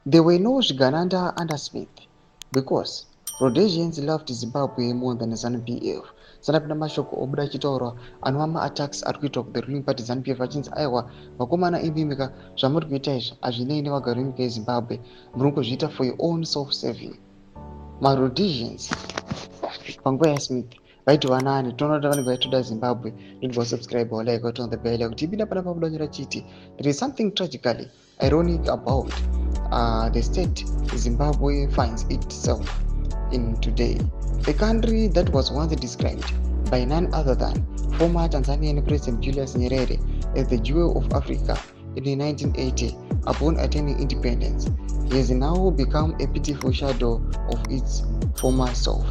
There were no Uganda under Smith because Rhodesians loved Zimbabwe more than ZANU-PF. Sanapinda mashoko obuda achitaura anova ma-attacks ari kuitwa the ruling party ZANU-PF achinzi aiwa vakomana imbimika zvamuri kuita izvi hazvinei nevagari venyika yeZimbabwe, muri kuzviita for your own self-serving. MaRhodesians panguva yaSmith vaiti vanani, toona kuti vanenge vaitoda Zimbabwe. Don't go subscribe or like or turn on the bell kuti ipinda pana pakudanyira chiti. There is something tragically ironic about the state Zimbabwe finds itself in today. The country that was once described by none other than former Tanzanian President Julius Nyerere as the jewel of Africa in the 1980 upon attaining independence has now become a pitiful shadow of its former self.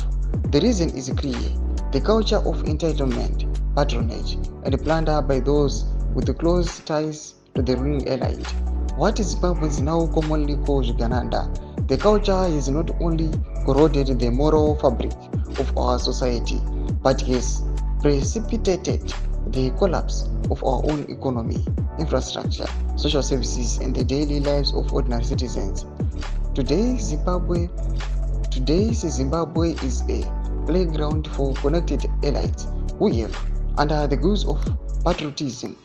The reason is clear: the culture of entitlement, patronage, and plunder by those with close ties to the ruling elite. What Zimbabweans now commonly call Uganda, the culture has not only corroded the moral fabric of our society, but has precipitated the collapse of our own economy, infrastructure, social services, and the daily lives of ordinary citizens. Today's Zimbabwe is a playground for connected elites who have, under the guise of patriotism,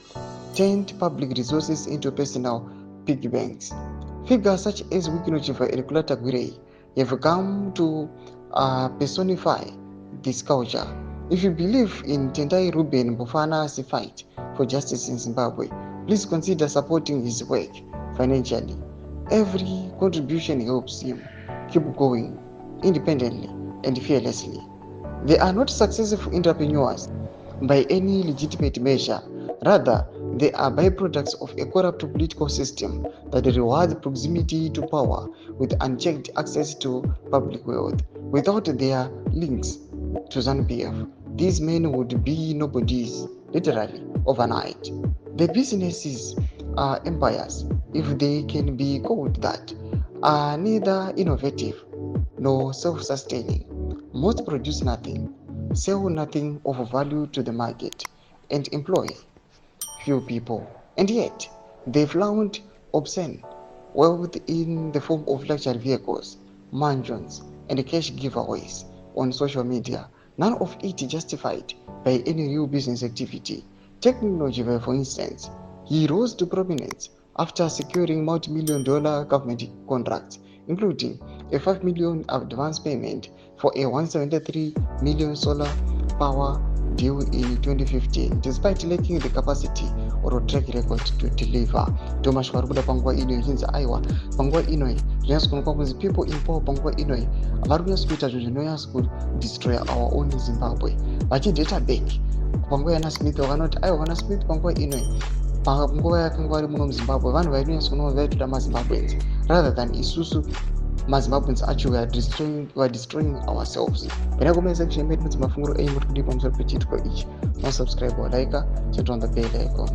turned public resources into personal piggy banks. Figures such as Wikinuchiva and Kulatagwirei have come to personify this culture. If you believe in Tendai Ruben Bofana's fight for justice in Zimbabwe, please consider supporting his work financially. Every contribution helps him keep going independently and fearlessly. They are not successful entrepreneurs by any legitimate measure. Rather, they are byproducts of a corrupt political system that rewards proximity to power with unchecked access to public wealth. Without their links to ZANU-PF, these men would be nobodies, literally, overnight. Their businesses are empires, if they can be called that, are neither innovative nor self-sustaining. Most produce nothing, sell nothing of value to the market, and employ few people, and yet they flaunt obscene wealth in the form of luxury vehicles, mansions, and cash giveaways on social media, none of it justified by any real business activity. Technology, for instance, he rose to prominence after securing multi-million-dollar government contracts, including a $5 million advance payment for a $173 million solar power deal in 2015, despite lacking the capacity or track record to deliver. Thomas Warubuda panguva ino yinzi aiwa panguva ino zvinyatsonekwa kunzi people in power panguva ino vari kunyatsokuita zvinhu zvinonyatsa kudestroy our own Zimbabwe. Vachidata back panguva yana Smith vakanoti aiwa vana Smith panguva ino panguva yakanga vari muno muZimbabwe vanhu vainonyatsokunova vaitoda maZimbabweans rather than isusu maZimbabweans acho we are destroying ourselves. When I comment section made mafunguro enyu kuti kudii pamusoro pechiitiko ichi. Don't subscribe or like, turn on the bell icon.